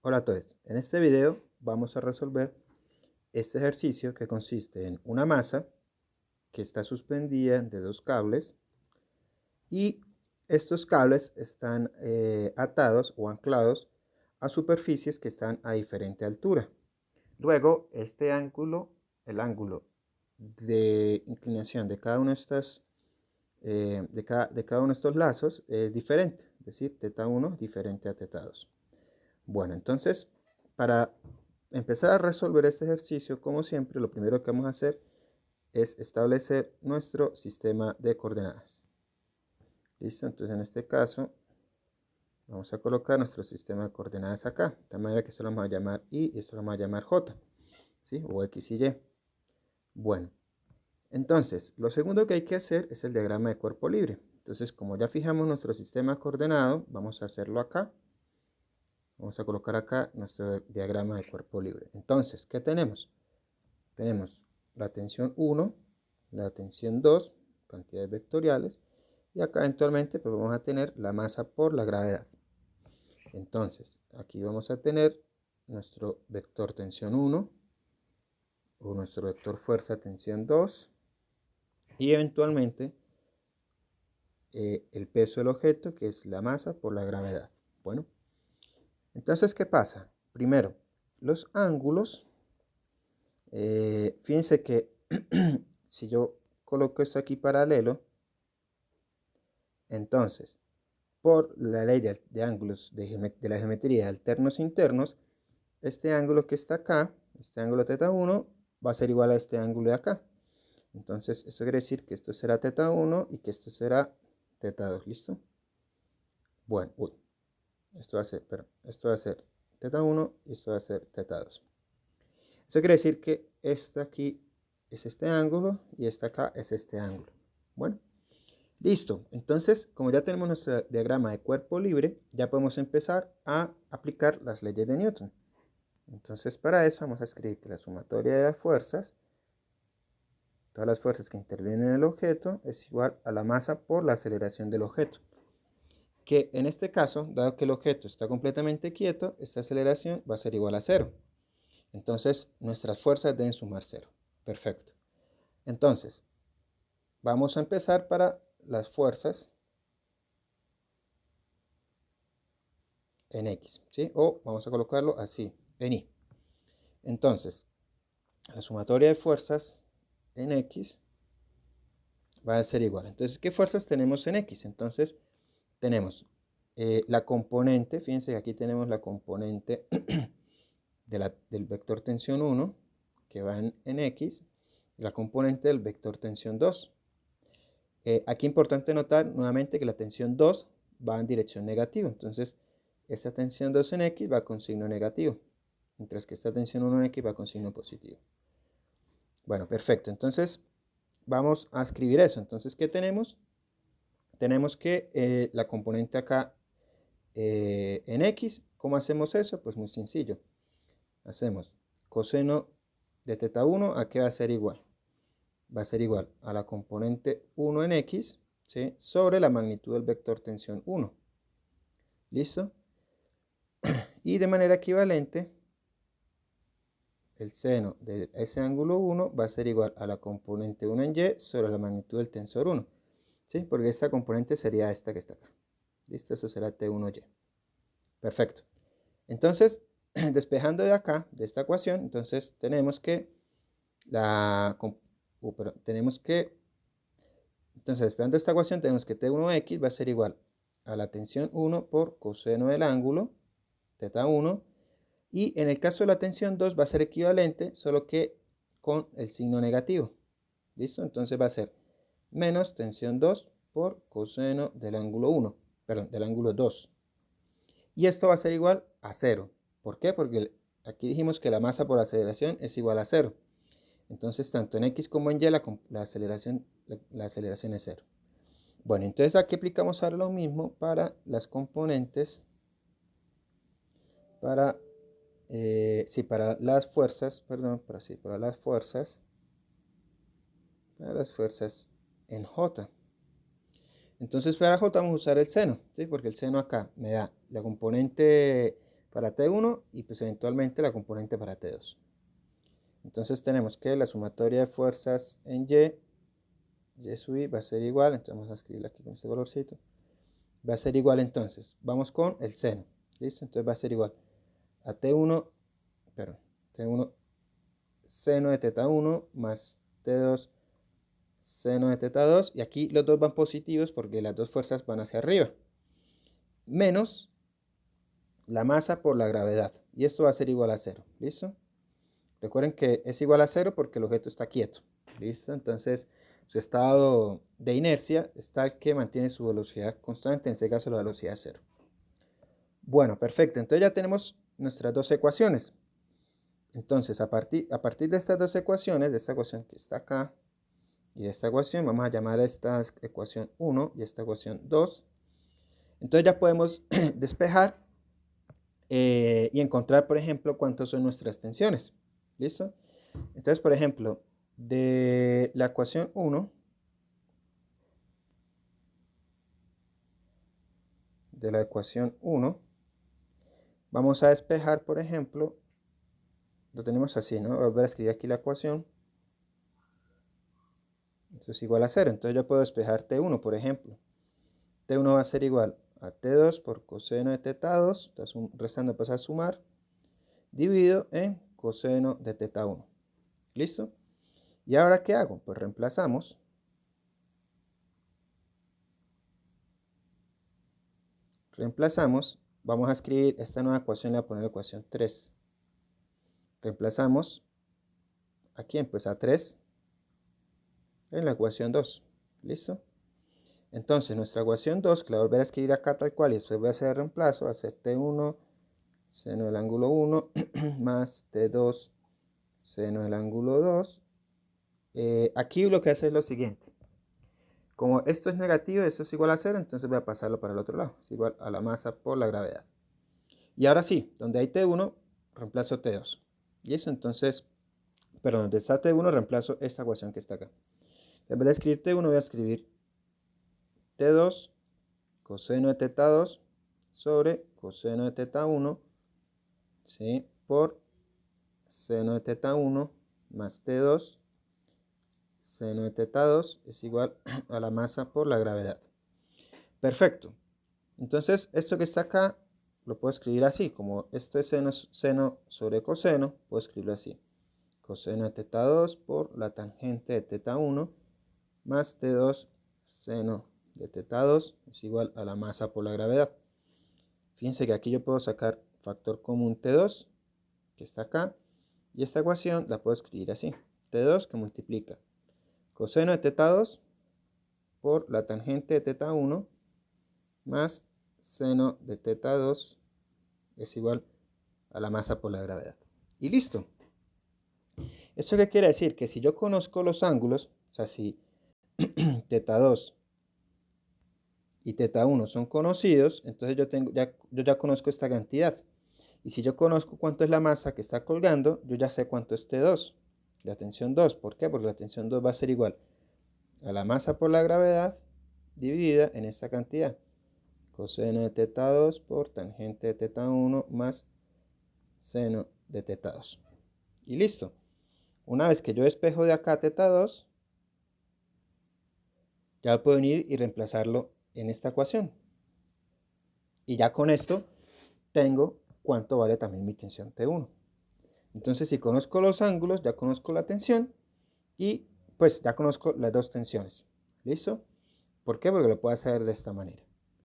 Hola a todos, en este video vamos a resolver este ejercicio que consiste en una masa que está suspendida de dos cables y estos cables están atados o anclados a superficies que están a diferente altura. Luego este ángulo, el ángulo de inclinación de cada uno de estos, de cada uno de estos lazos es diferente, es decir, θ1 diferente a θ2. Bueno, entonces, para empezar a resolver este ejercicio, como siempre, lo primero que vamos a hacer es establecer nuestro sistema de coordenadas. ¿Listo? Entonces, en este caso, vamos a colocar nuestro sistema de coordenadas acá. De tal manera que esto lo vamos a llamar Y y esto lo vamos a llamar J, ¿sí? O X y Y. Bueno, entonces, lo segundo que hay que hacer es el diagrama de cuerpo libre. Entonces, como ya fijamos nuestro sistema coordenado, vamos a hacerlo acá. Vamos a colocar acá nuestro diagrama de cuerpo libre. Entonces, ¿qué tenemos? Tenemos la tensión 1, la tensión 2, cantidades vectoriales, y acá eventualmente pues vamos a tener la masa por la gravedad. Entonces, aquí vamos a tener nuestro vector tensión 1, o nuestro vector fuerza tensión 2, y eventualmente el peso del objeto, que es la masa por la gravedad. Bueno, entonces, ¿qué pasa? Primero, los ángulos. Fíjense que si yo coloco esto aquí paralelo, entonces, por la ley de ángulos de la geometría de alternos internos, este ángulo que está acá, este ángulo θ1, va a ser igual a este ángulo de acá. Entonces, eso quiere decir que esto será θ1 y que esto será θ2, ¿listo? Bueno, esto va a ser, perdón, esto va a ser θ1 y esto va a ser θ2. Eso quiere decir que este aquí es este ángulo y este acá es este ángulo. Bueno, listo. Entonces, como ya tenemos nuestro diagrama de cuerpo libre, ya podemos empezar a aplicar las leyes de Newton. Entonces, para eso vamos a escribir que la sumatoria de las fuerzas, todas las fuerzas que intervienen en el objeto, es igual a la masa por la aceleración del objeto. Que en este caso, dado que el objeto está completamente quieto, esta aceleración va a ser igual a 0. Entonces, nuestras fuerzas deben sumar 0. Perfecto. Entonces, vamos a empezar para las fuerzas en X, ¿sí? O vamos a colocarlo así, en Y. Entonces, la sumatoria de fuerzas en X va a ser igual. Entonces, ¿qué fuerzas tenemos en X? Entonces, tenemos la componente, fíjense que aquí tenemos la componente del vector tensión 1, que va en X, y la componente del vector tensión 2. Aquí es importante notar nuevamente que la tensión 2 va en dirección negativa. Entonces, esta tensión 2 en X va con signo negativo, mientras que esta tensión 1 en X va con signo positivo. Bueno, perfecto. Entonces, vamos a escribir eso. Entonces, ¿qué tenemos? Tenemos que la componente acá en X, ¿cómo hacemos eso? Pues muy sencillo. Hacemos coseno de θ1, ¿a qué va a ser igual? Va a ser igual a la componente 1 en X, ¿sí? Sobre la magnitud del vector tensión 1. ¿Listo? Y de manera equivalente, el seno de ese ángulo 1 va a ser igual a la componente 1 en Y sobre la magnitud del tensor 1. ¿Sí? Porque esta componente sería esta que está acá. ¿Listo? Eso será T1Y. Perfecto. Entonces, despejando de acá, de esta ecuación, entonces tenemos que entonces despejando esta ecuación, tenemos que T1X va a ser igual a la tensión 1 por coseno del ángulo, θ1, y en el caso de la tensión 2 va a ser equivalente, solo que con el signo negativo. ¿Listo? Entonces va a ser menos tensión 2 por coseno del ángulo 1, perdón, del ángulo 2. Y esto va a ser igual a 0. ¿Por qué? Porque aquí dijimos que la masa por aceleración es igual a 0. Entonces, tanto en X como en Y la aceleración es 0. Bueno, entonces aquí aplicamos ahora lo mismo para las componentes, para para las fuerzas, perdón, para las fuerzas en J. Entonces para J vamos a usar el seno, ¿sí? Porque el seno acá me da la componente para T1 y pues eventualmente la componente para T2. Entonces tenemos que la sumatoria de fuerzas en Y sub I va a ser igual, entonces vamos a escribirla aquí con este colorcito, va a ser igual entonces, vamos con el seno, ¿listo? Entonces va a ser igual a T1 seno de teta 1 más T2 seno de teta 2, y aquí los dos van positivos porque las dos fuerzas van hacia arriba, menos la masa por la gravedad, y esto va a ser igual a 0, ¿listo? Recuerden que es igual a 0 porque el objeto está quieto, ¿listo? Entonces su estado de inercia está el que mantiene su velocidad constante, en este caso la velocidad 0. Bueno, perfecto, entonces ya tenemos nuestras dos ecuaciones. Entonces a partir de estas dos ecuaciones, de esta ecuación que está acá y de esta ecuación, vamos a llamar a esta ecuación 1 y esta ecuación 2. Entonces ya podemos despejar y encontrar, por ejemplo, cuántas son nuestras tensiones. ¿Listo? Entonces, por ejemplo, de la ecuación 1, vamos a despejar, por ejemplo, lo tenemos así, ¿no? Voy a volver a escribir aquí la ecuación. Esto es igual a 0. Entonces yo puedo despejar T1, por ejemplo. T1 va a ser igual a T2 por coseno de teta 2, restando pasa a sumar, dividido en coseno de teta 1. ¿Listo? ¿Y ahora qué hago? Pues reemplazamos. Vamos a escribir esta nueva ecuación, le voy a poner ecuación 3. Reemplazamos a quién, pues a 3 en la ecuación 2. ¿Listo? Entonces nuestra ecuación 2, que la voy a volver a escribir acá tal cual, y después voy a hacer el reemplazo, va a ser T1 seno del ángulo 1 más T2 seno del ángulo 2. Aquí lo que hace es lo siguiente. Como esto es negativo, esto es igual a 0, entonces voy a pasarlo para el otro lado. Es igual a la masa por la gravedad. Y ahora sí, donde hay T1, reemplazo T2. Y eso entonces, perdón, donde está T1, reemplazo esta ecuación que está acá. En vez de escribir T1, voy a escribir T2 coseno de teta 2 sobre coseno de teta 1, ¿sí? Por seno de teta 1 más T2 seno de teta 2 es igual a la masa por la gravedad. Perfecto. Entonces, esto que está acá lo puedo escribir así, como esto es seno sobre coseno, puedo escribirlo así. Coseno de teta 2 por la tangente de teta 1 más T2 seno de teta 2 es igual a la masa por la gravedad. Fíjense que aquí yo puedo sacar factor común T2, que está acá, y esta ecuación la puedo escribir así. T2 que multiplica coseno de teta 2 por la tangente de teta 1 más seno de teta 2 es igual a la masa por la gravedad. Y listo. ¿Esto qué quiere decir? Que si yo conozco los ángulos, o sea, si teta 2 y teta 1 son conocidos, entonces yo ya conozco esta cantidad. Y si yo conozco cuánto es la masa que está colgando, yo ya sé cuánto es T2, la tensión 2. ¿Por qué? Porque la tensión 2 va a ser igual a la masa por la gravedad dividida en esta cantidad. Coseno de teta 2 por tangente de teta 1 más seno de teta 2. Y listo. Una vez que yo despejo de acá teta 2, ya puedo venir y reemplazarlo en esta ecuación. Y ya con esto tengo cuánto vale también mi tensión T1. Entonces, si conozco los ángulos, ya conozco la tensión y pues ya conozco las dos tensiones. ¿Listo? ¿Por qué? Porque lo puedo hacer de esta manera.